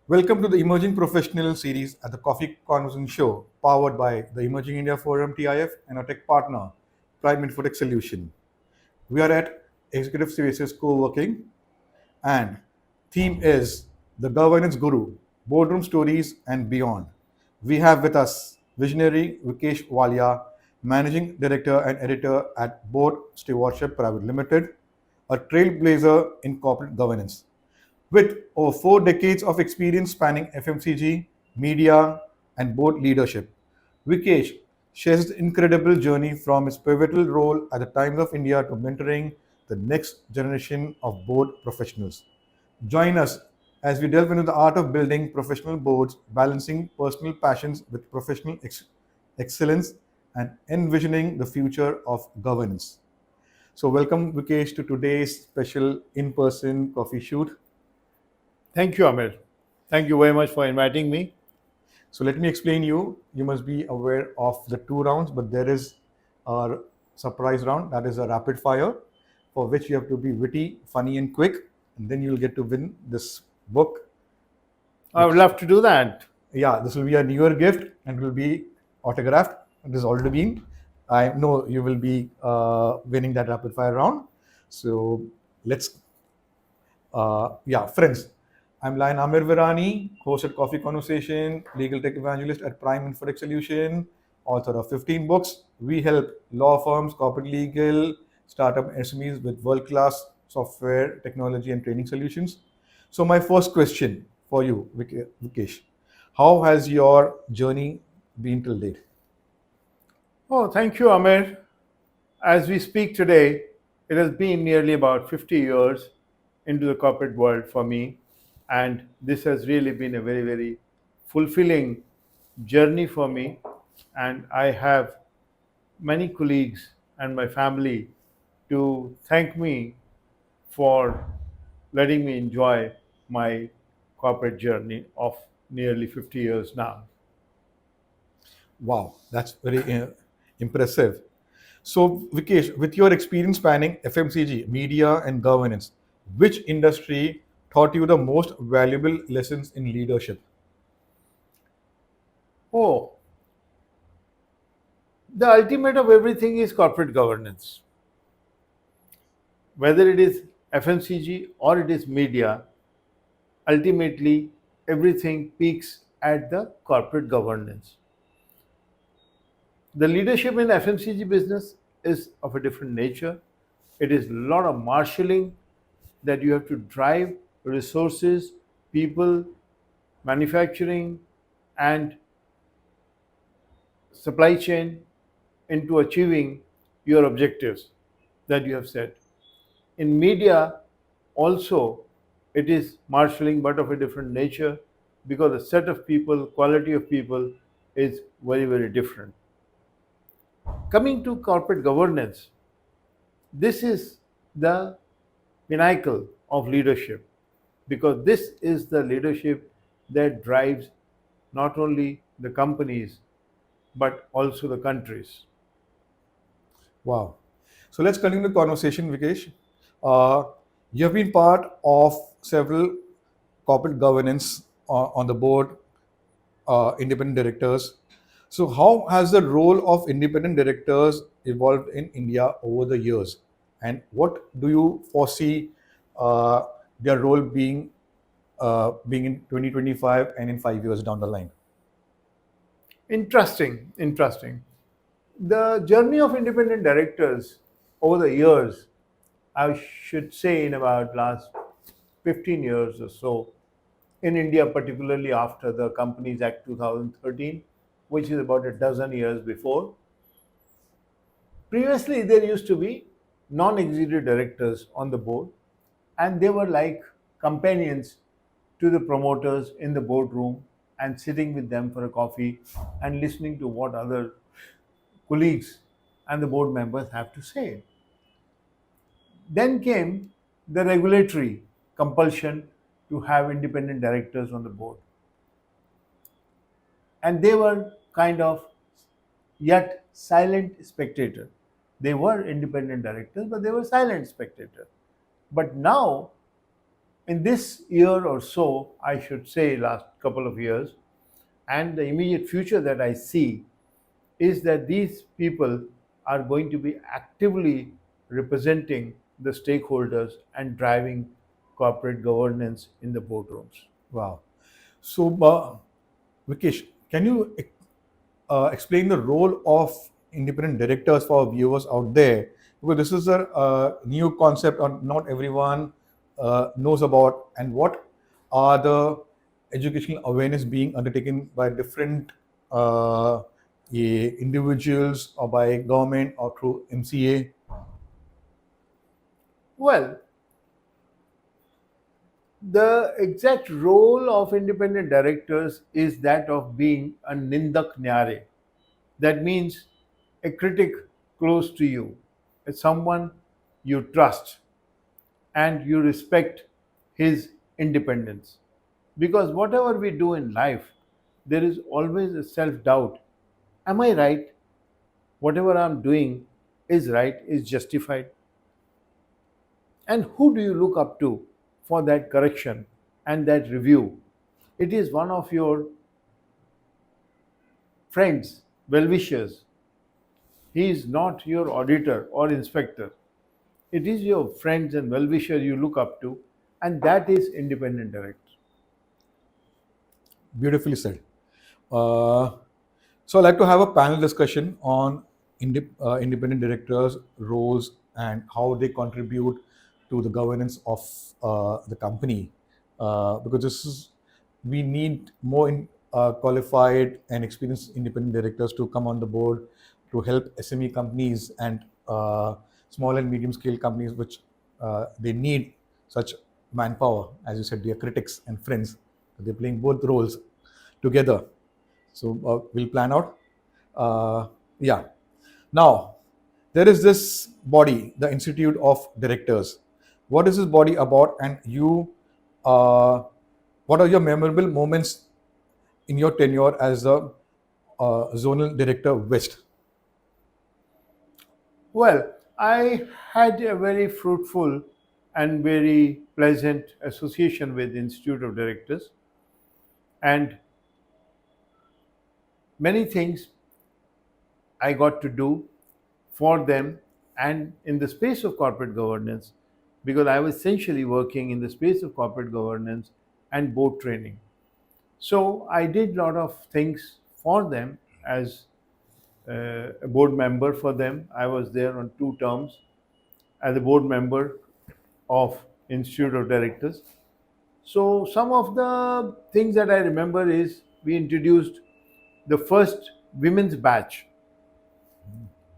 Welcome to the Emerging Professional series at the Coffee Conversation Show, powered by the Emerging India Forum TIF and our tech partner, Prime Infotech Solution. We are at Executive Spaces Co-working, and theme is the governance guru, boardroom stories and beyond. We have with us visionary Vikesh Wallia, managing director and editor at Board Stewardship Pvt Limited, a trailblazer in corporate governance. With over 4 decades of experience spanning FMCG, media, and board leadership, Vikesh shares his incredible journey from his pivotal role at the Times of India to mentoring the next generation of board professionals. Join us as we delve into the art of building professional boards, balancing personal passions with professional excellence, and envisioning the future of governance. So, welcome, Vikesh, to today's special in person coffee shoot. Thank you, Amir. Thank you very much for inviting me. So let me explain you. You must be aware of the two rounds, but there is a surprise round that is a rapid fire, for which you have to be witty, funny, and quick, and then you'll get to win this book. I would Which, love to do that. yeah, this will be a newer gift and will be autographed. It has already been. I know you will be winning that rapid fire round. So let's yeah, friends. I'm Lion Amir Virani, host at Coffee Conversation, legal tech evangelist at Prime Infotech Solution, author of 15 books. We help law firms, corporate legal, startup SMEs with world-class software, technology, and training solutions. So my first question for you, Vikesh, how has your journey been till date? Oh, thank you, Amir. As we speak today, it has been nearly about 50 years into the corporate world for me, and this has really been a very, very fulfilling journey for me. And I have many colleagues and my family to thank me for letting me enjoy my corporate journey of nearly 50 years now. Wow, that's very impressive. So, Vikesh, with your experience spanning FMCG, media, and governance, which industry taught you the most valuable lessons in leadership? Oh, the ultimate of everything is corporate governance. Whether it is FMCG or it is media, ultimately everything peaks at the corporate governance. The leadership in FMCG business is of a different nature. It is a lot of marshalling that you have to drive resources, people, manufacturing, and supply chain into achieving your objectives that you have set. In media, also, it is marshalling but of a different nature because the set of people, quality of people is very, very different. Coming to corporate governance, this is the pinnacle of leadership because this is the leadership that drives not only the companies but also the countries. Wow. So, let's continue the conversation, Vikesh. Uh, you have been part of several corporate governance on the board, independent directors. So, how has the role of independent directors evolved in India over the years? And what do you foresee uh, their role being in 2025 and in 5 years down the line? Interesting, interesting. The journey of independent directors over the years, I should say in about last 15 years or so, in India, particularly after the Companies Act 2013, which is about a dozen years before. Previously, there used to be non executive directors on the board, and they were like companions to the promoters in the boardroom and sitting with them for a coffee and listening to what other colleagues and the board members have to say. Then came the regulatory compulsion to have independent directors on the board. And they were kind of yet silent spectator. They were independent directors, but they were silent spectator. But now In this year or so, I should say last couple of years, and the immediate future that I see is that these people are going to be actively representing the stakeholders and driving corporate governance in the boardrooms. Wow. So, Vikesh, can you explain the role of independent directors for our viewers out there? Because this is a new concept, or not everyone knows about, and what are the educational awareness being undertaken by different individuals or by government or through MCA? Well, the exact role of independent directors is that of being a nindak nyare. That means a critic close to you, someone you trust and you respect his independence. Because whatever we do in life, there is always a self doubt. Am I right? Whatever I'm doing is right, is justified. And who do you look up to for that correction and that review? It is one of your friends, well wishers. He is not your auditor or inspector. It is your friends and well wisher you look up to, and that is independent director. Beautifully said. Uh, so I'd like to have a panel discussion on independent directors' roles and how they contribute to the governance of the company. Because this is, we need more qualified and experienced independent directors to come on the board to help SME companies and small and medium scale companies, which they need such manpower. As you said, they are critics and friends. They're playing both roles together. So we'll plan out. Yeah. Now, there is this body, the Institute of Directors. What is this body about? And you, what are your memorable moments in your tenure as a zonal director West? Well, I had a very fruitful and very pleasant association with Institute of Directors, and many things I got to do for them and in the space of corporate governance, because I was essentially working in the space of corporate governance and board training. So I did a lot of things for them as a board member for them. I was there on 2 terms as a board member of Institute of Directors. So some of the things that I remember is we introduced the first women's batch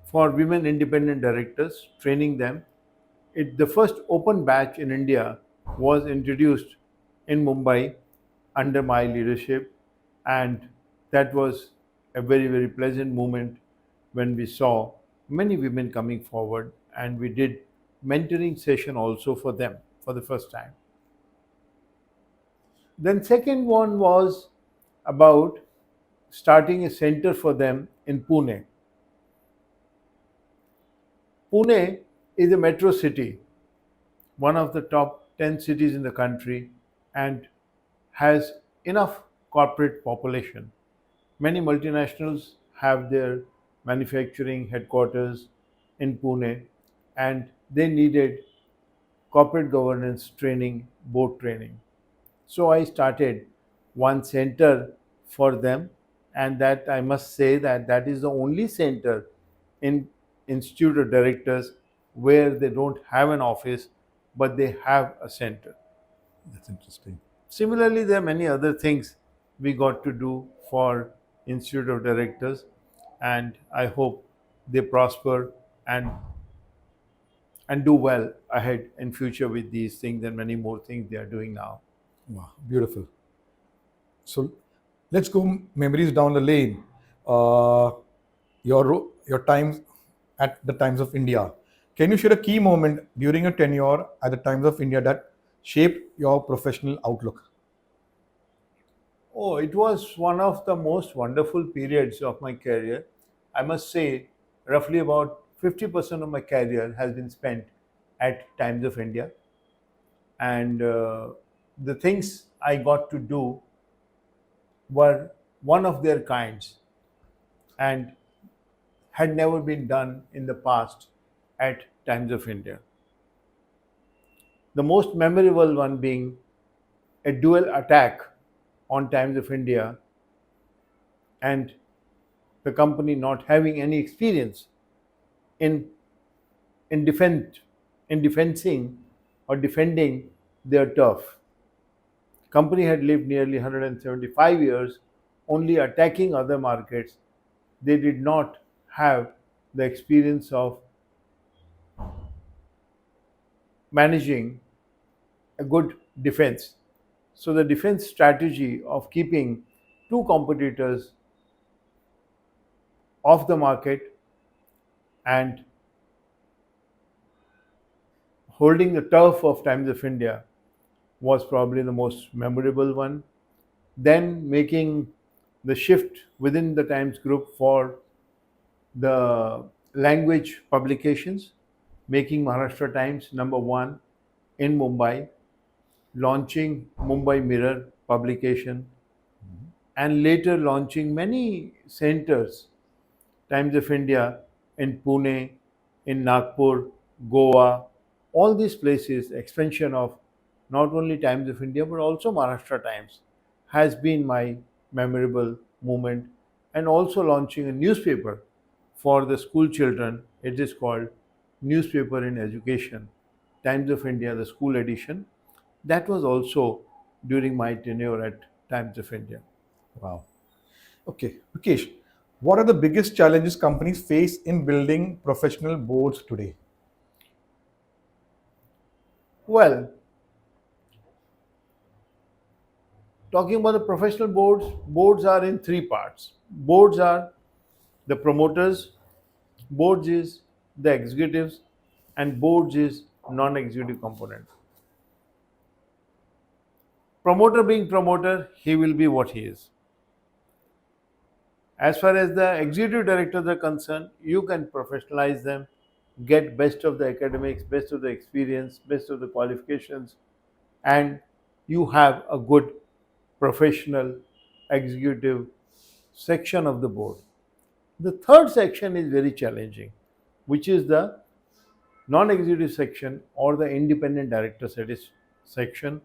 for women independent directors, training them. The first open batch in India was introduced in Mumbai under my leadership, and that was a very, very pleasant moment when we saw many women coming forward, and we did mentoring session also for them for the first time. Then second one was about starting a center for them in Pune. Pune is a metro city, one of the top 10 cities in the country, and has enough corporate population. Many multinationals have their manufacturing headquarters in Pune, and they needed corporate governance training, board training. So I started one center for them, and that I must say that that is the only center in Institute of Directors where they don't have an office, but they have a center. That's interesting. Similarly, there are many other things we got to do for Institute of Directors, and I hope they prosper and do well ahead in future with these things and many more things they are doing now. Wow, beautiful. So let's go memories down the lane. Uh, your times at the Times of India. Can you share a key moment during your tenure at the Times of India that shaped your professional outlook? Oh, it was one of the most wonderful periods of my career. I must say, roughly about 50% of my career has been spent at Times of India. and the things I got to do were one of their kinds and had never been done in the past at Times of India. The most memorable one being a dual attack on Times of India and the company not having any experience in in defend in defending or defending their turf. Company had lived nearly 175 years only attacking other markets. They did not have the experience of managing a good defense. So the defense strategy of keeping two competitors off the market and holding the turf of Times of India was probably the most memorable one. Then making the shift within the Times Group for the language publications, making Maharashtra Times number one in Mumbai, launching Mumbai Mirror publication, and later launching many centers, Times of India in Pune, in Nagpur, Goa, all these places, expansion of not only Times of India but also Maharashtra Times has been my memorable moment. And also launching a newspaper for the school children. It is called Newspaper in Education, Times of India, the school edition. That was also during my tenure at Times of India. Wow. Okay, Vikesh, what are the biggest challenges companies face in building professional boards today? Well, talking about the professional boards, boards are in three parts. Boards are the promoters, boards is the executives, and boards is non-executive component. Promoter being promoter, he will be what he is. As far as the executive directors are concerned, you can professionalize them, get best of the academics, best of the experience, best of the qualifications, and you have a good professional executive section of the board. The third section is very challenging, which is the non-executive section or the independent director section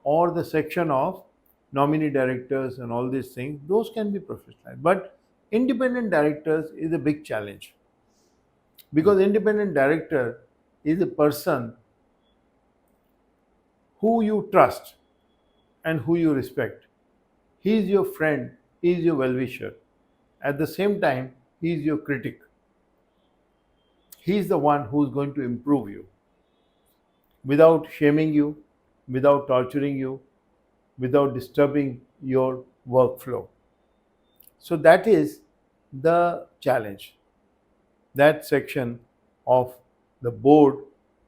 or the section of nominee directors and all these things. Those can be professionalized, but independent directors is a big challenge because independent director is a person who you trust and who you respect. He is your friend, he is your well-wisher. At the same time, he is your critic. He is the one who is going to improve you without shaming you, without torturing you, without disturbing your workflow. So that is the challenge. That section of the board,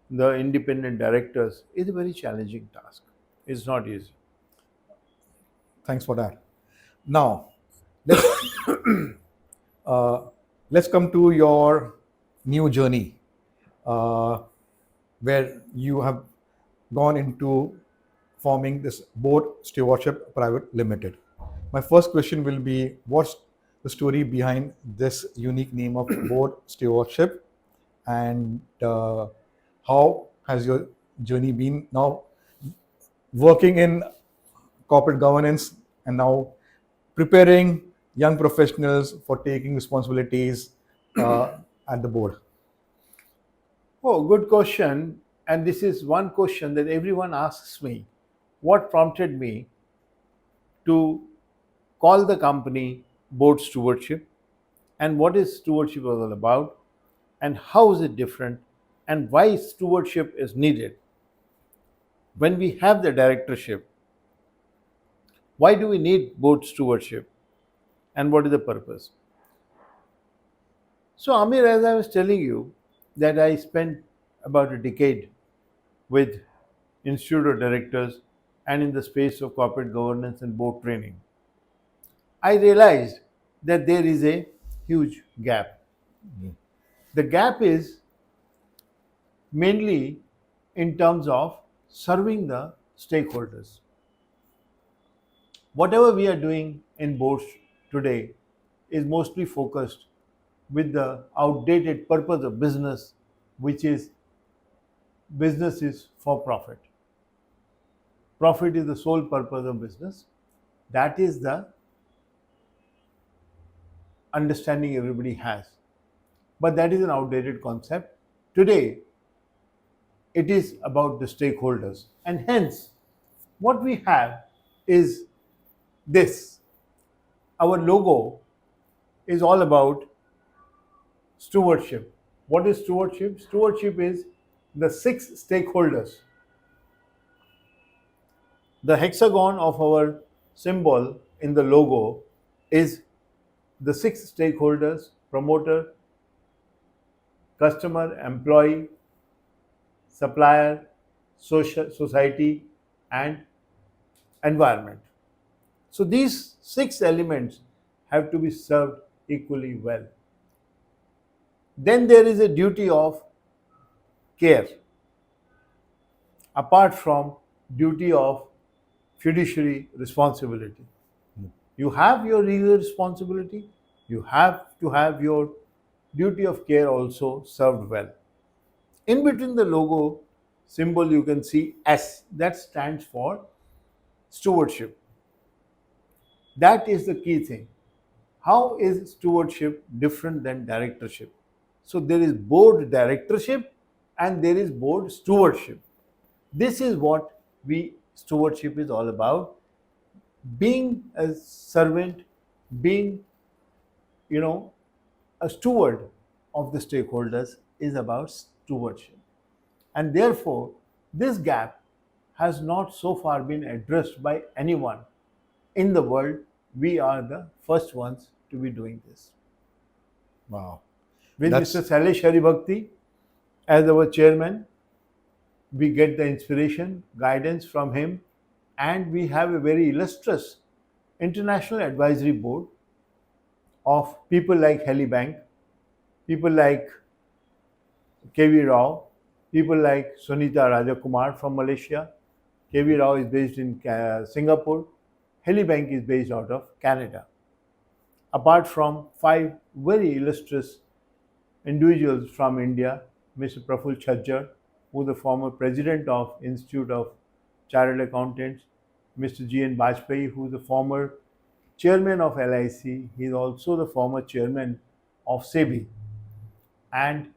the independent directors, is a very challenging task. It's not easy. Thanks for that. Now, let's uh, let's come to your new journey, where you have gone into forming this Board Stewardship Private Limited. My first question will be, what's the story behind this unique name of Board Stewardship, and how has your journey been now working in corporate governance and now preparing young professionals for taking responsibilities at the board? Oh, good question. And this is one question that everyone asks me. What prompted me to call the company Board Stewardship, and what is stewardship all about, and how is it different, and why stewardship is needed when we have the directorship? Why do we need board stewardship, and what is the purpose? So, Amir, as I was telling you, that I spent about a decade with Institute of Directors and in the space of corporate governance and board training, I realized that there is a huge gap. The gap is mainly in terms of serving the stakeholders. Whatever we are doing in boards today is mostly focused with the outdated purpose of business, which is business is for profit. Profit is the sole purpose of business. That is the understanding everybody has. But that is an outdated concept. Today, it is about the stakeholders. And hence, what we have is this. Our logo is all about stewardship. What is stewardship? Stewardship is the 6 stakeholders. The hexagon of our symbol in the logo is the 6 stakeholders: promoter, customer, employee, supplier, society, and environment. So these 6 elements have to be served equally well. Then there is a duty of care, apart from duty of fiduciary responsibility. You have your legal responsibility, you have to have your duty of care also served well. In between the logo symbol, you can see S, that stands for stewardship. That is the key thing. How is stewardship different than directorship? So there is board directorship and there is board stewardship. This is what stewardship is all about. Being a servant, being, a steward of the stakeholders is about stewardship. And therefore, this gap has not so far been addressed by anyone in the world. We are the first ones to be doing this. Wow. With Mr. Sailesh Haribhakti as our chairman, we get the inspiration, guidance from him, and we have a very illustrious international advisory board of people like Heli Bank, people like K.V. Rao, people like Sunita Rajakumar from Malaysia. K.V. Rao is based in Singapore. Heli Bank is based out of Canada. Apart from 5 very illustrious individuals from India, Mr. Praful Chhajjar, who is the former president of Institute of Chartered Accountants, Mr. G.N. Bajpai, who is the former chairman of LIC. He is also the former chairman of SEBI. And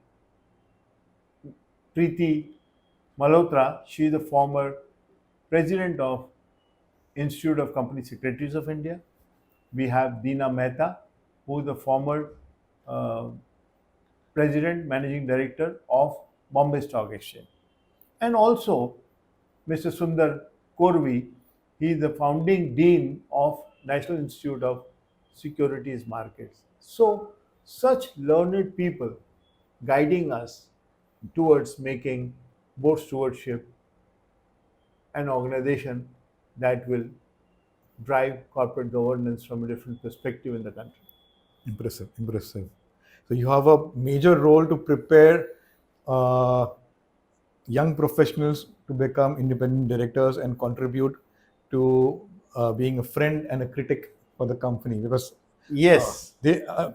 Preeti Malhotra, she is the former president of Institute of Company Secretaries of India. We have Deena Mehta, who is the former president, managing director of Bombay Stock Exchange. And also Mr. Sundar Korvi, he is the founding dean of National Institute of Securities Markets. So such learned people guiding us towards making board stewardship an organization that will drive corporate governance from a different perspective in the country. Impressive. So you have a major role to prepare young professionals to become independent directors and contribute to being a friend and a critic for the company, because yes,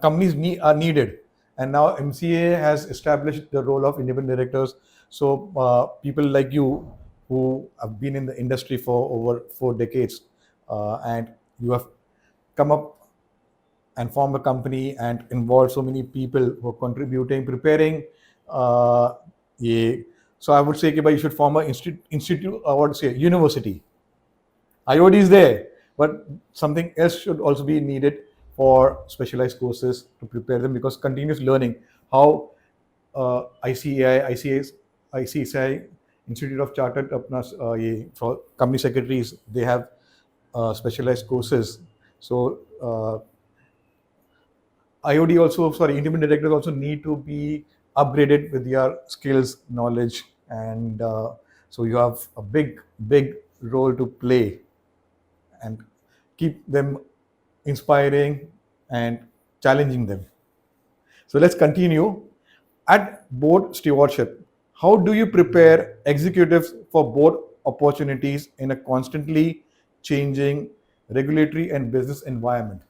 companies are needed, and now MCA has established the role of independent directors. So people like you who have been in the industry for over 4 decades and you have come up and formed a company and involved so many people who are contributing, preparing. So I would say you should form an institute, I would say university. IOD is there, but something else should also be needed for specialized courses to prepare them, because continuous learning, how ICSI, Institute of Chartered for company secretaries, they have specialized courses. So independent directors also need to be upgraded with their skills, knowledge, and so you have a big role to play and keep them inspiring and challenging them. So let's continue. At board stewardship, How do you prepare executives for board opportunities in a constantly changing regulatory and business environment?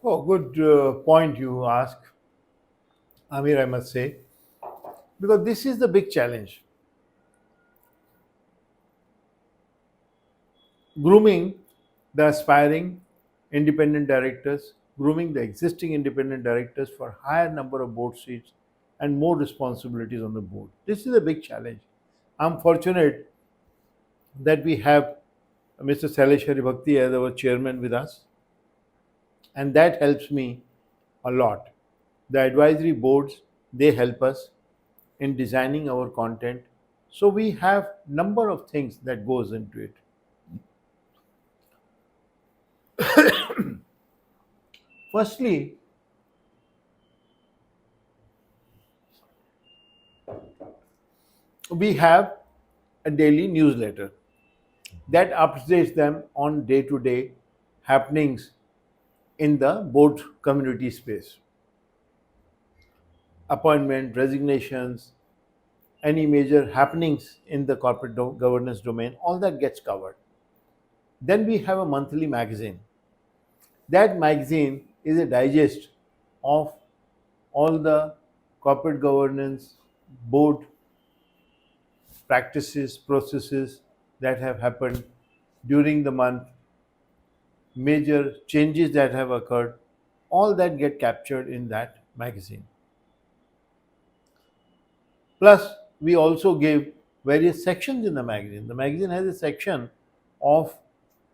Oh, good point you ask, Amir, I must say, because this is the big challenge. Grooming the aspiring independent directors, grooming the existing independent directors for higher number of board seats and more responsibilities on the board. This is a big challenge. I'm fortunate that we have Mr. Saleshwari Bhakti as our chairman with us, and that helps me a lot. The advisory boards, they help us in designing our content. So we have number of things that goes into it. Firstly, we have a daily newsletter that updates them on day to day happenings in the board community space. Appointment, resignations, any major happenings in the corporate governance domain, all that gets covered. Then we have a monthly magazine. That magazine is a digest of all the corporate governance, board practices, processes that have happened during the month, major changes that have occurred, all that get captured in that magazine. Plus, we also give various sections in the magazine. The magazine has a section of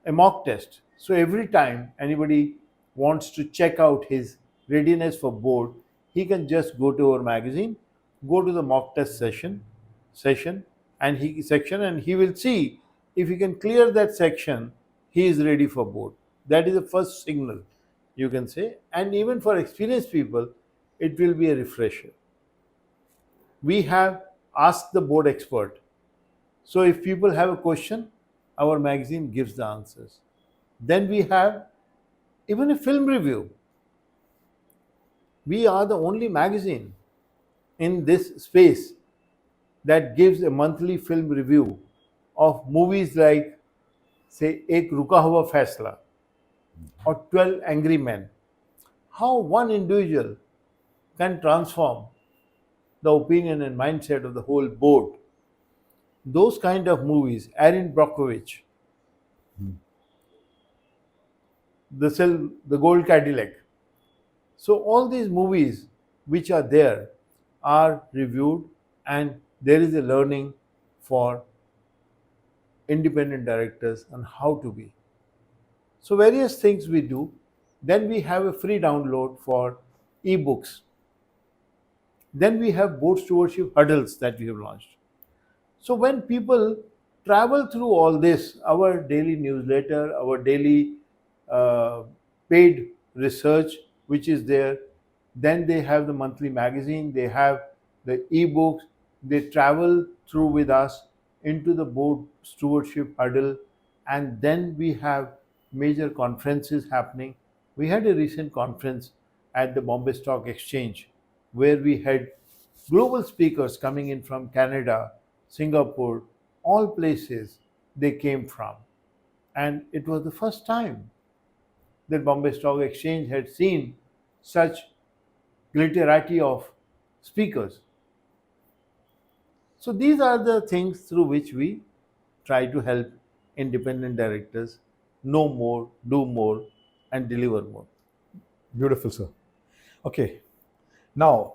a mock test. So every time anybody wants to check out his readiness for board, he can just go to our magazine, go to the mock test session, and he will see if he can clear that section, he is ready for board. That is the first signal, you can say. And even for experienced people, it will be a refresher. We have asked the board expert. So if people have a question, our magazine gives the answers. Then we have even a film review. We are the only magazine in this space that gives a monthly film review of movies like, say, Ek Ruka Hua Faisla or 12 Angry Men. How one individual can transform the opinion and mindset of the whole board. Those kind of movies, Aaron Brockovich, the Gold Cadillac. So all these movies which are there are reviewed, and there is a learning for independent directors on how to be. So various things we do. Then we have a free download for ebooks. Then we have board stewardship hurdles that we have launched. So when people travel through all this, our daily newsletter, our daily uh, paid research, which is there, then they have the monthly magazine, they have the ebooks, they travel through with us into the board stewardship huddle, and then we have major conferences happening. We had a recent conference at the Bombay Stock Exchange where we had global speakers coming in from Canada, Singapore, all places they came from. And it was the first time that Bombay Stock Exchange had seen such glitterati of speakers. So these are the things through which we try to help independent directors know more, do more, and deliver more. Beautiful, sir. Okay, now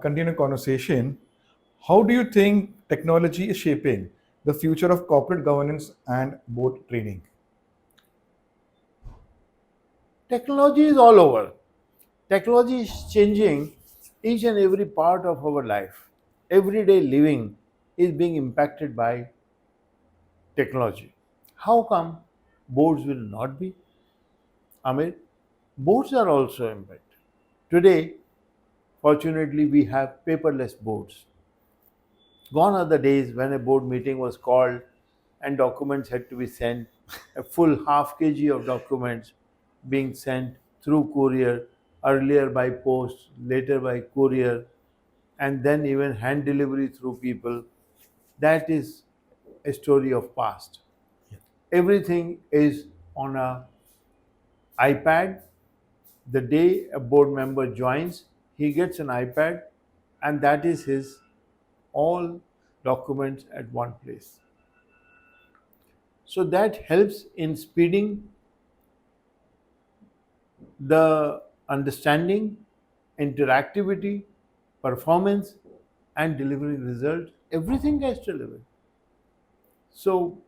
continue conversation. How do you think technology is shaping the future of corporate governance and board training? Technology is all over. Technology is changing each and every part of our life. Everyday living is being impacted by technology. How come boards will not be? Amir, boards are also impacted. Today, fortunately, we have paperless boards. Gone are the days when a board meeting was called and documents had to be sent, a full half kg of documents being sent through courier, earlier by post, later by courier. and then even hand delivery through people, that is a story of past. Yeah. Everything is on a iPad. The day a board member joins, he gets an iPad, and that is his all documents at one place. So that helps in speeding the understanding, interactivity, performance, and delivering results. Everything gets delivered. So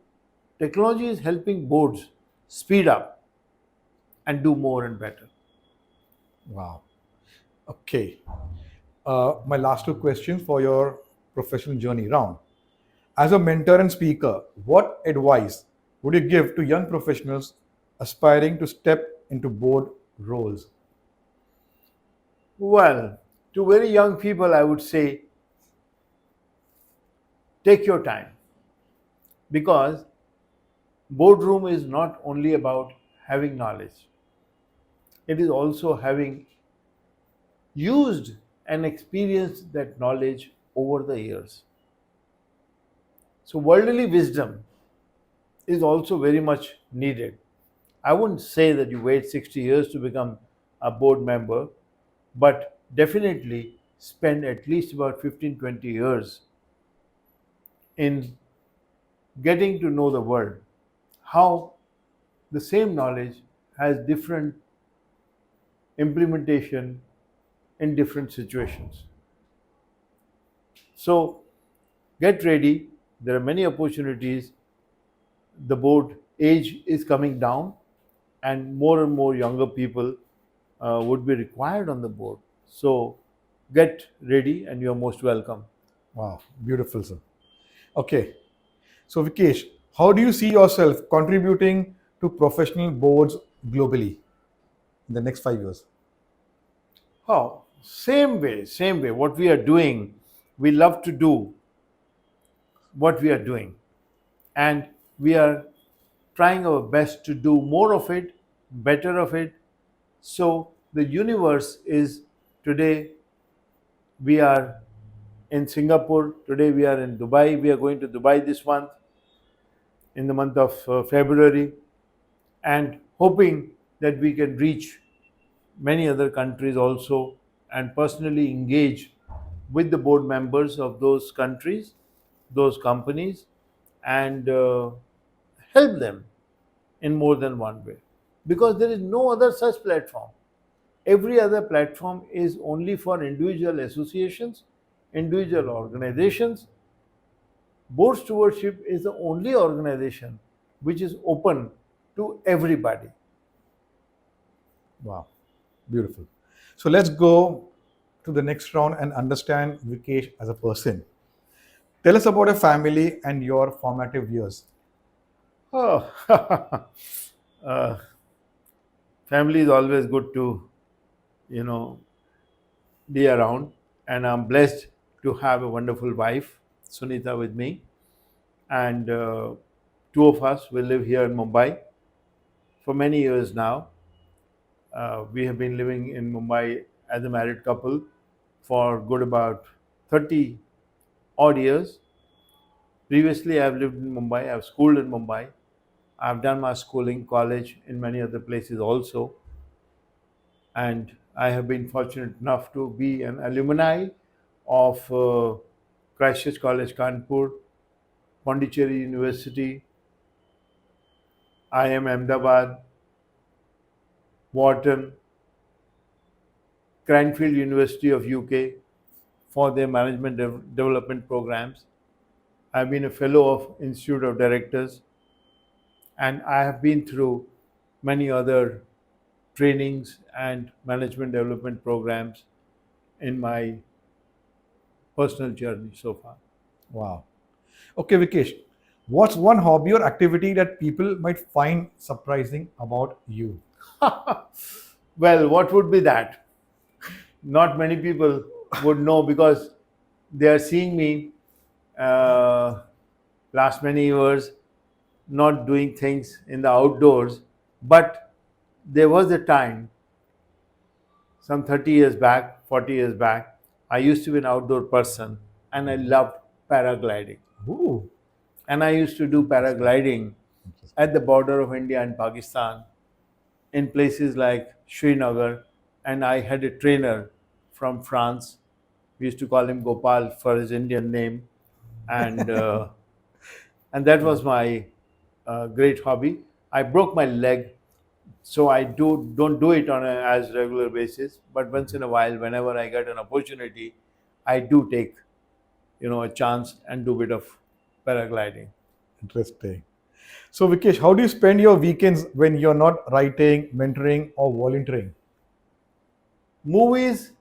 technology is helping boards speed up and do more and better. Wow. Okay. My last two questions for your professional journey round. As a mentor and speaker, what advice would you give to young professionals aspiring to step into board roles? Well, to very young people, I would say take your time, because boardroom is not only about having knowledge, it is also having used and experienced that knowledge over the years. So, worldly wisdom is also very much needed. I wouldn't say that you wait 60 years to become a board member, but definitely spend at least about 15-20 years in getting to know the world, how the same knowledge has different implementation in different situations. So get ready. There are many opportunities. The board age is coming down, and more younger people would be required on the board. So get ready, and you are most welcome. Wow, beautiful, sir. Okay. So, Vikesh, how do you see yourself contributing to professional boards globally in the next 5 years? Oh, same way, same way. What we are doing, we love to do what we are doing, and we are trying our best to do more of it, better of it. So the universe is today we are in Singapore, today we are in Dubai. We are going to Dubai this month, in the month of February, and hoping that we can reach many other countries also and personally engage with the board members of those countries, those companies, and help them in more than one way, because there is no other such platform. Every other platform is only for individual associations, individual organizations. Board stewardship is the only organization which is open to everybody. Wow, beautiful. So, let's go to the next round and understand Vikesh as a person. Tell us about your family and your formative years. Oh, uh, family is always good to, you know, be around, and I'm blessed to have a wonderful wife, Sunita, with me, and two of us will live here in Mumbai for many years now. We have been living in Mumbai as a married couple for good about 30 odd years. Previously, I've lived in Mumbai, I've schooled in Mumbai, I've done my schooling, college in many other places also, and I have been fortunate enough to be an alumni of Christchurch College, Kanpur, Pondicherry University, IIM Ahmedabad, Wharton, Cranfield University of UK for their management development programs. I've been a fellow of Institute of Directors, and I have been through many other trainings and management development programs in my personal journey so far. Wow. Okay, Vikesh, what's one hobby or activity that people might find surprising about you? Well, what would be that? Not many people would know, because they are seeing me uh, last many years not doing things in the outdoors. But there was a time, some 30 years back, 40 years back, I used to be an outdoor person and I loved paragliding. Ooh, And I used to do paragliding at the border of India and Pakistan in places like Srinagar. And I had a trainer from France. We used to call him Gopal for his Indian name. And, uh, and that was my great hobby. I broke my leg, so I don't do it on a as regular basis. But once in a while, whenever I get an opportunity, I do take a chance and do a bit of paragliding. interesting. So, Vikesh, how do you spend your weekends when you're not writing, mentoring, or volunteering? Movies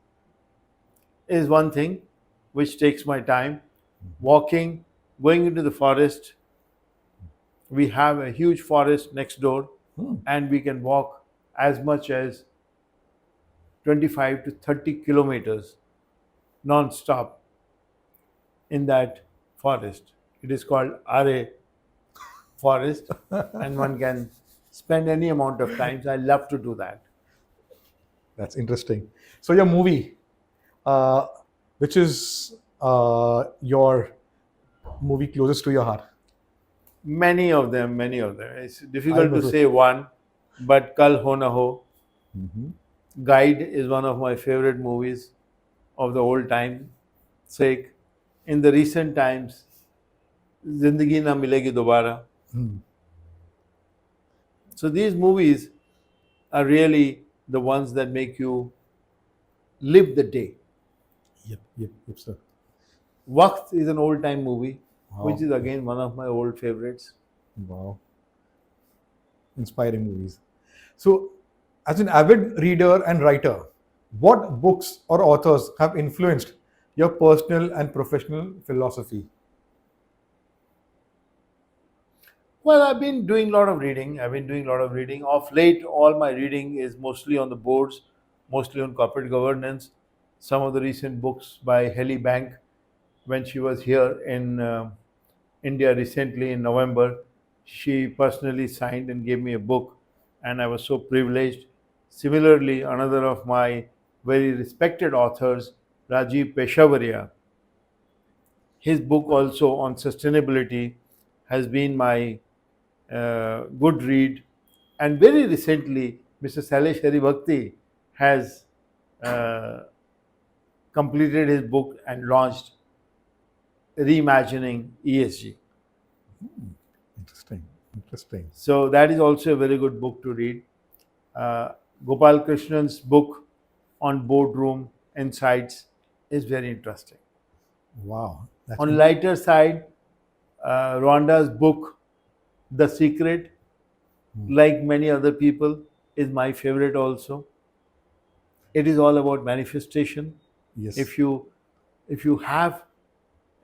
is one thing which takes my time. Walking, going into the forest. We have a huge forest next door, and we can walk as much as 25 to 30 kilometers non-stop in that forest. It is called Are Forest, and one can spend any amount of time. So I love to do that. That's interesting. So, your movie, uh, which is your movie closest to your heart? Many of them, many of them. It's I difficult know. to say one, but Kal Ho Na Ho, Guide is one of my favorite movies of the old time sake. In the recent times, Zindagi Na Milegi Dobara. So these movies are really the ones that make you live the day. Yep, sir. Waqt is an old time movie, which Wow. is again one of my old favorites. Wow. Inspiring movies. So, as an avid reader and writer, what books or authors have influenced your personal and professional philosophy? Well, I've been doing a lot of reading. Of late, all my reading is mostly on the boards, mostly on corporate governance. Some of the recent books by Helly Bank, when she was here in India recently in November, she personally signed and gave me a book, and I was so privileged. Similarly, another of my very respected authors, Rajiv Peshawariya, his book also on sustainability has been my good read. And very recently, Mr. Salesh Haribhakti has uh, completed his book and launched Reimagining ESG. Interesting. Interesting. So that is also a very good book to read. Uh, Gopal Krishnan's book on Boardroom Insights is very interesting. Wow. That's On lighter side, Rwanda's book, The Secret, like many other people, is my favorite also. It is all about manifestation. yes. If you have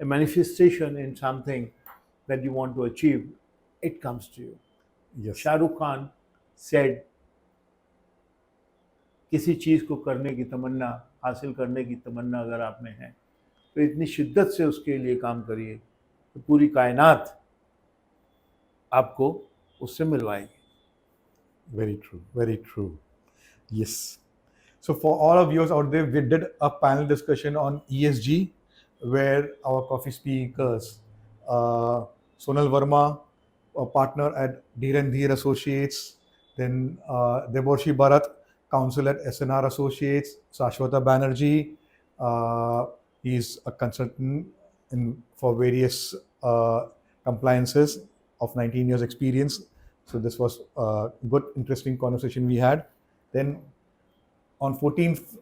a manifestation in something that you want to achieve, it comes to you. Yes. Shah Rukh Khan said, किसी चीज़ को करने की तमन्ना, हासिल करने की तमन्ना अगर आप में है तो इतनी शिद्दत से उसके लिए काम करिए तो पूरी कायनात आपको उससे मिलवाएगी. Very true. Very true. Yes. So, for all of you out there, we did a panel discussion on ESG where our coffee speakers, Sonal Verma, a partner at Dheer and Dheer Associates, then Deborshi Bharat, counsel at SNR Associates, Sashwata Banerjee, he's a consultant for various compliances of 19 years experience. So this was a good, interesting conversation we had. Then on 14th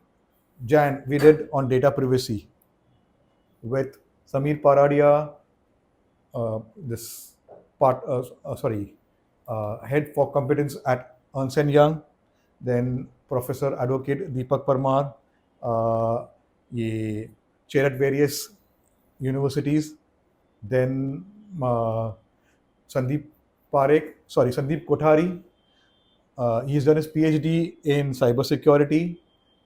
Jan, we did on data privacy with Samir Paradia, this head for competence at Ernst & Young, then Professor Advocate Deepak Parmar, ये chair at various universities, then Sandeep Kothari. He's done his PhD in cybersecurity,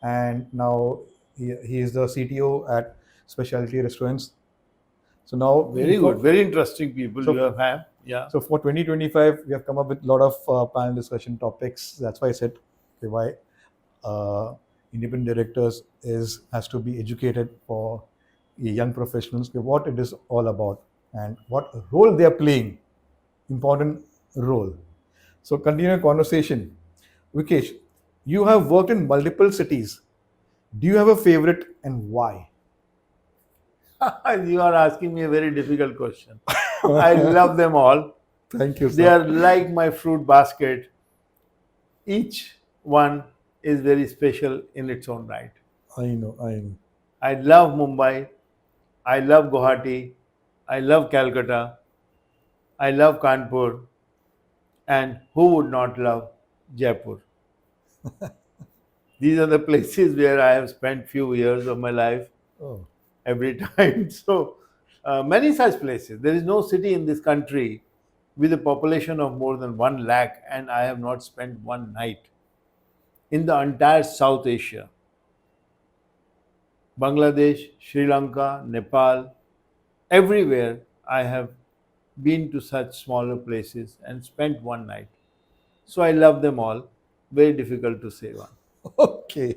and now he is the CTO at Specialty Restaurants. So now Very good, very interesting people you have. Yeah. So for 2025, we have come up with a lot of panel discussion topics. That's why I said, okay, why independent directors has to be educated for young professionals, what it is all about and what role they are playing, important role. So continue conversation. Vikesh, you have worked in multiple cities. Do you have a favorite and why? You are asking me a very difficult question. I love them all. Thank you, They sir. are like my fruit basket. Each one is very special in its own right. I know, I know. I love Mumbai. I love Guwahati. I love Calcutta. I love Kanpur. And who would not love Jaipur? These are the places where I have spent few years of my life Oh, every time. So many such places. There is no city in this country with a population of more than 1 lakh, and I have not spent one night in the entire South Asia. Bangladesh, Sri Lanka, Nepal, everywhere I have been to such smaller places and spent one night. So I love them all. Very difficult to say one. okay.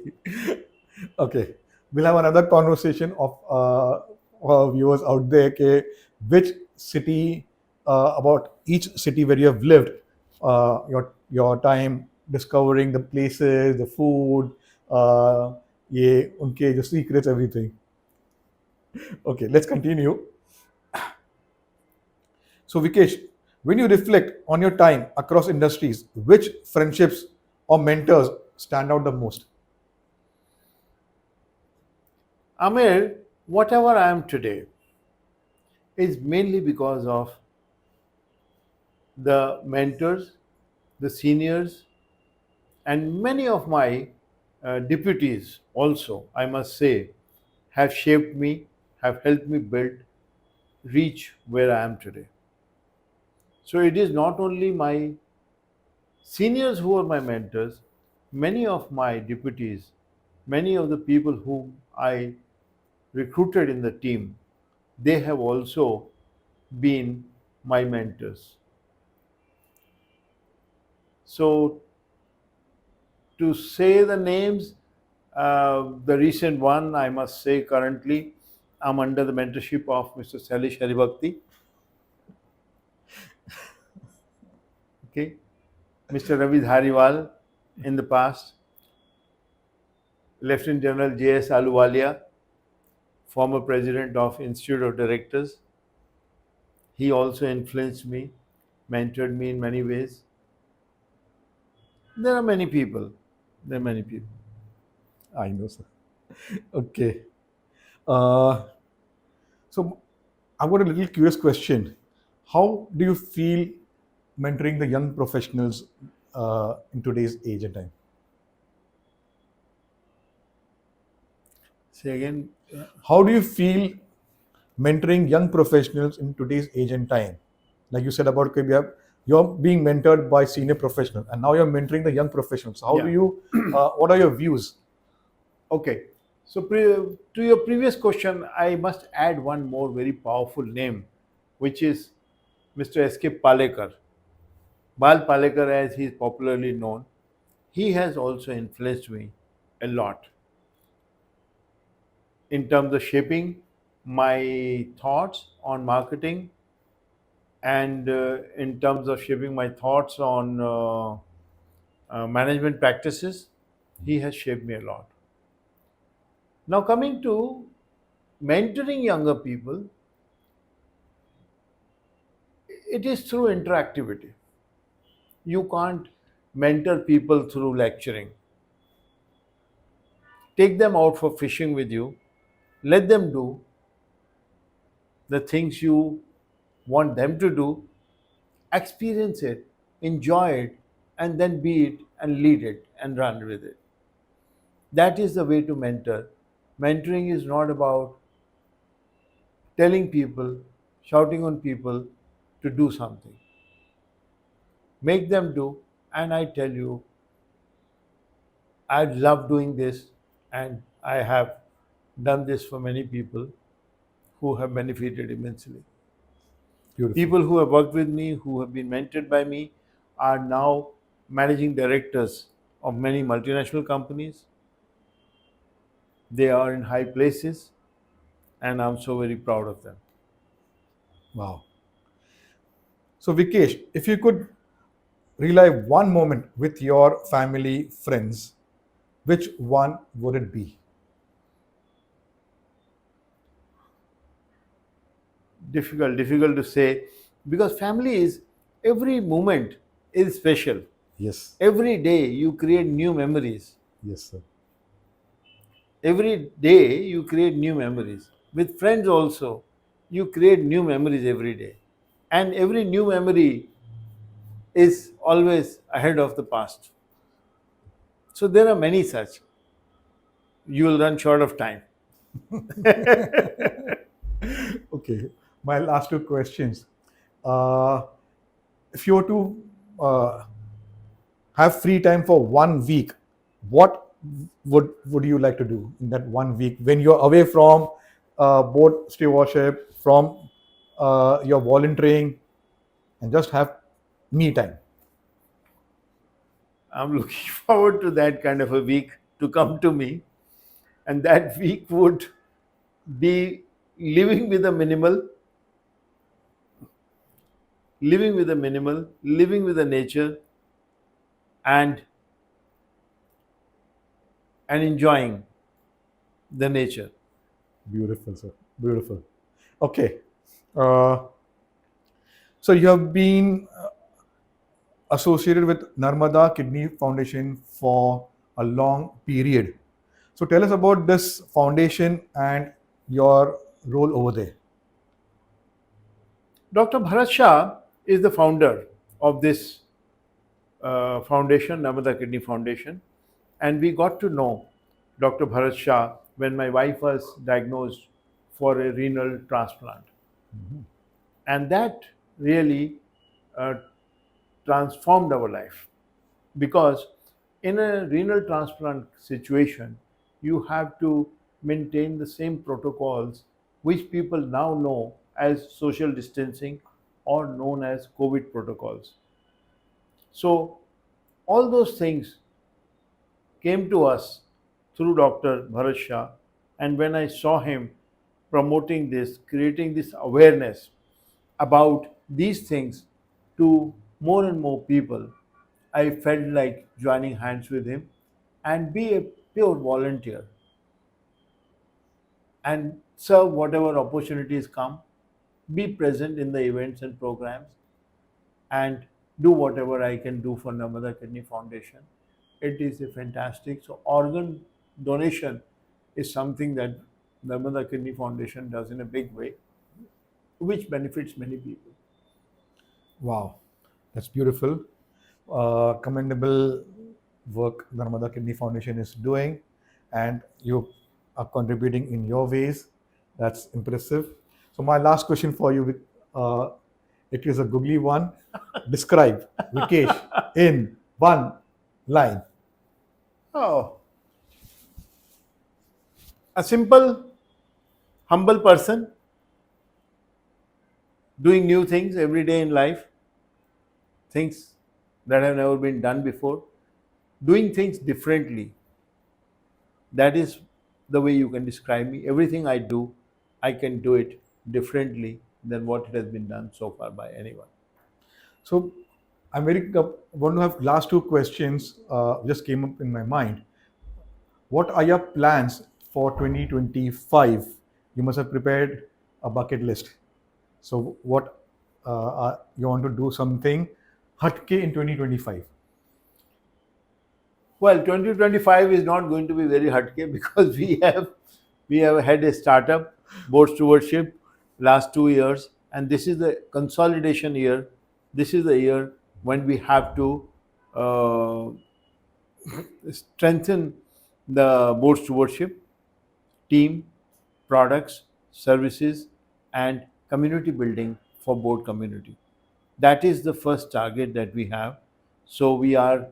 Okay. We'll have another conversation of our viewers out there. Okay, which city, about each city where you have lived, your time discovering the places, the food, ये उनके जो secrets, everything. Okay, let's continue. So, Vikesh, when you reflect on your time across industries, which friendships or mentors stand out the most? Amir, whatever I am today is mainly because of the mentors, the seniors, and many of my deputies also, I must say, have shaped me, have helped me build, reach where I am today. So it is not only my seniors who are my mentors, many of my deputies, many of the people whom I recruited in the team, they have also been my mentors. So to say the names, the recent one, I must say currently, I'm under the mentorship of Mr. Salish Haribhakti. Okay. Mr. Ravi Dhariwal in the past, Lieutenant General J.S. Ahluwalia, former president of Institute of Directors. He also influenced me, mentored me in many ways. There are many people. There are many people. I know, sir. Okay. Uh, so, I've got a little curious question. How do you feel mentoring the young professionals in today's age and time? Say again. How do you feel mentoring young professionals in today's age and time? Like you said about KBR, you're being mentored by senior professionals, and now you're mentoring the young professionals. How do Yeah. you? What are your views? Okay. So to your previous question, I must add one more very powerful name, which is Mr. S.K. Palekar. Bal Palekar, as he is popularly known, he has also influenced me a lot in terms of shaping my thoughts on marketing and in terms of shaping my thoughts on management practices. He has shaped me a lot. Now, coming to mentoring younger people, it is through interactivity. You can't mentor people through lecturing. Take them out for fishing with you, let them do the things you want them to do, experience it, enjoy it, and then be it and lead it and run with it. That is the way to mentor. Mentoring is not about telling people, shouting on people to do something. Make them do, and I tell you, I love doing this, and I have done this for many people who have benefited immensely. Beautiful. People who have worked with me, who have been mentored by me, are now managing directors of many multinational companies. They are in high places, and I'm so very proud of them. Wow. So, Vikesh, if you could relive one moment with your family, friends, which one would it be? Difficult to say, because family is, every moment is special. Yes. Every day you create new memories. Yes, sir. Every day you create new memories. With friends also, you create new memories every day. And every new memory is always ahead of the past. So there are many such. You will run short of time. Okay. My last two questions. Uh, if you were to uh, have free time for 1 week, what would you like to do in that 1 week when you're away from board stewardship, from your volunteering, and just have me time? I'm looking forward to that kind of a week to come to me. And that week would be living with a minimal, living with the nature, and enjoying the nature. Beautiful, sir. Beautiful. Okay. Uh, so you have been associated with Narmada Kidney Foundation for a long period. So tell us about this foundation and your role over there. Dr. Bharat Shah is the founder of this foundation, Narmada Kidney Foundation, and we got to know Dr. Bharat Shah when my wife was diagnosed for a renal transplant. And that really uh, transformed our life, because in a renal transplant situation you have to maintain the same protocols which people now know as social distancing or known as COVID protocols. So all those things came to us through Dr. Bharat Shah. And when I saw him promoting this, creating this awareness about these things to more and more people, I felt like joining hands with him and be a pure volunteer and serve whatever opportunities come, be present in the events and programs, and do whatever I can do for Namada Kidney Foundation. It is a fantastic. So organ donation is something that Namada Kidney Foundation does in a big way, which benefits many people. Wow, that's beautiful. Commendable work Narmada Kidney Foundation is doing, and you are contributing in your ways. That's impressive. So my last question for you, uh, it is a googly one. Describe Vikesh in one line. Oh, a simple, humble person doing new things every day in life, things that have never been done before, doing things differently. That is the way you can describe me. Everything I do, I can do it differently than what it has been done so far by anyone. So I'm very want to have last two questions. Just came up in my mind. What are your plans for 2025? You must have prepared a bucket list. So, what you want to do something hatke in 2025? Well, 2025 is not going to be very hatke because we have had a startup, Board Stewardship, last 2 years, and this is the consolidation year. This is the year when we have to uh, strengthen the Board Stewardship team, products, services, and community building for board community. That is the first target that we have. So we are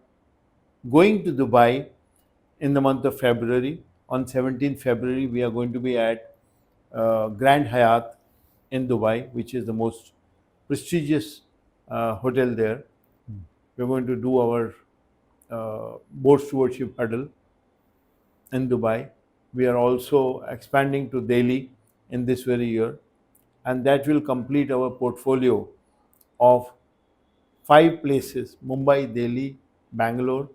going to Dubai in the month of February. On 17th February, we are going to be at Grand Hyatt in Dubai, which is the most prestigious hotel there. We're going to do our board stewardship huddle in Dubai. We are also expanding to Delhi in this very year, and that will complete our portfolio of 5 places: Mumbai, Delhi, Bangalore,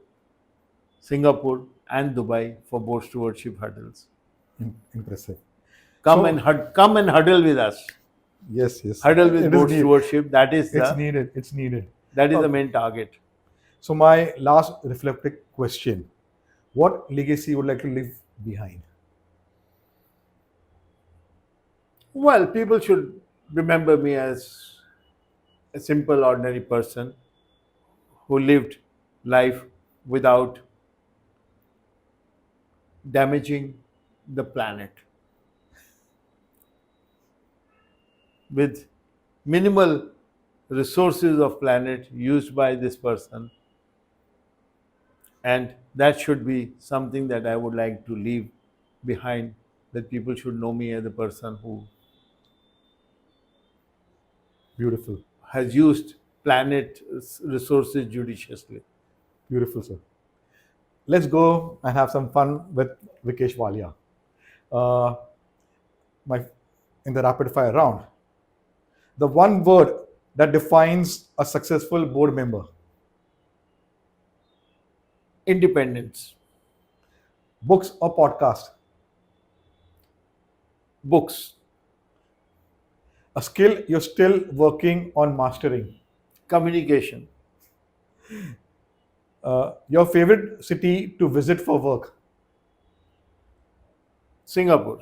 Singapore, and Dubai for board stewardship hurdles. Impressive. Come So and come and huddle with us. yes, Huddle with it is board needed. stewardship. That is It's the needed. It's needed. that is the Okay. main target. So my last reflective question: what legacy you would like to leave behind? Well, people should remember me as a simple, ordinary person who lived life without damaging the planet, with minimal resources of planet used by this person, and that should be something that I would like to leave behind, that people should know me as a person who Beautiful, has used planet resources judiciously. beautiful, sir. Let's go and have some fun with Vikesh Wallia. Uh, my in the rapid fire round, the one word that defines a successful board member: Independence. books or podcast, Books. a skill you're still working on mastering, Communication. your favorite city to visit for work, Singapore.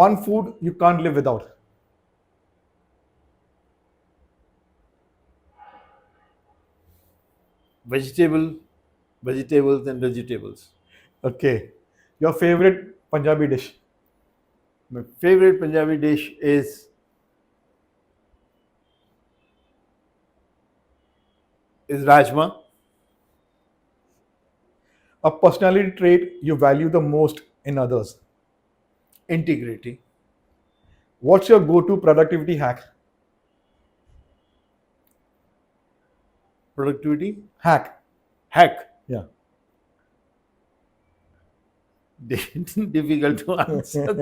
one food you can't live without, Vegetables and vegetables. okay, your favorite Punjabi dish, My favorite Punjabi dish is rajma. a personality trait you value the most in others, Integrity. what's your go-to productivity hack? Productivity. Hack, Hack. yeah. Difficult to answer.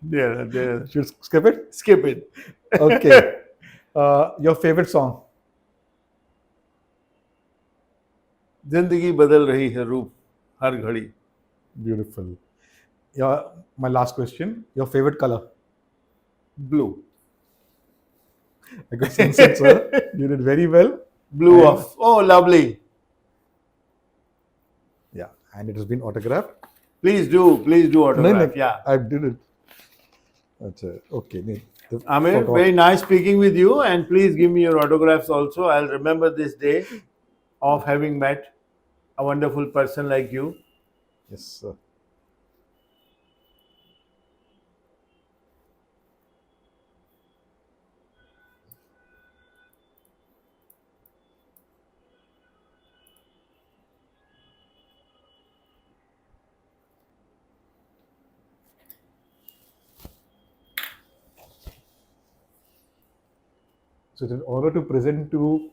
There. Should skip it? Skip it. Okay. Your favorite song? जिंदगी बदल रही है रूप हर घड़ी. Beautiful. My last question. Your favorite color? Blue. I could sense it, sir. You did very well. Blue And- of. Oh, lovely. Yeah, and it has been autographed. Please do autograph. Yeah. I did it. That's it. Okay. Amir, Photo. very nice speaking with you, and please give me your autographs also. I'll remember this day of having met a wonderful person like you. Yes, sir. So it's an honor to present to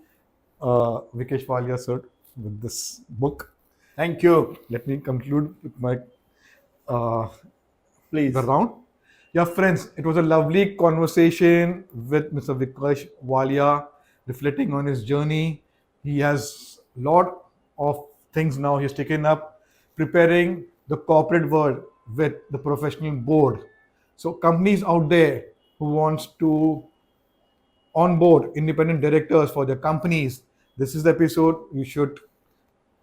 Vikesh Wallia, sir, with this book. Thank you. Let me conclude with my Please. the round. Yeah, friends, it was a lovely conversation with Mr. Vikesh Wallia, reflecting on his journey. He has a lot of things now he's taken up, preparing the corporate world with the professional board. So companies out there who wants to onboard independent directors for their companies, this is the episode you should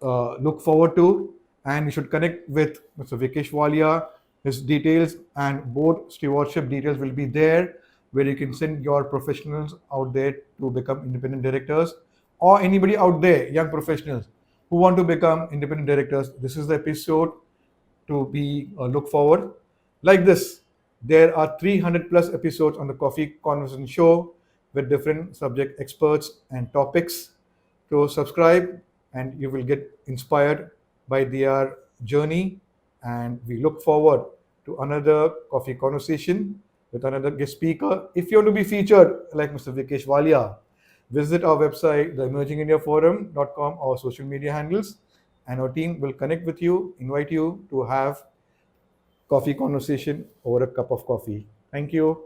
look forward to, and you should connect with Mr. Vikesh Wallia. His details and board stewardship details will be there, where you can send your professionals out there to become independent directors, or anybody out there, young professionals who want to become independent directors. This is the episode to be look forward. Like this, there are 300 plus episodes on the Coffee Conversation Show with different subject experts and topics. So subscribe and you will get inspired by their journey. And we look forward to another coffee conversation with another guest speaker. If you want to be featured like Mr. Vikesh Wallia, visit our website, theemergingindiaforum.com, our social media handles. and our team will connect with you, invite you to have coffee conversation over a cup of coffee. Thank you.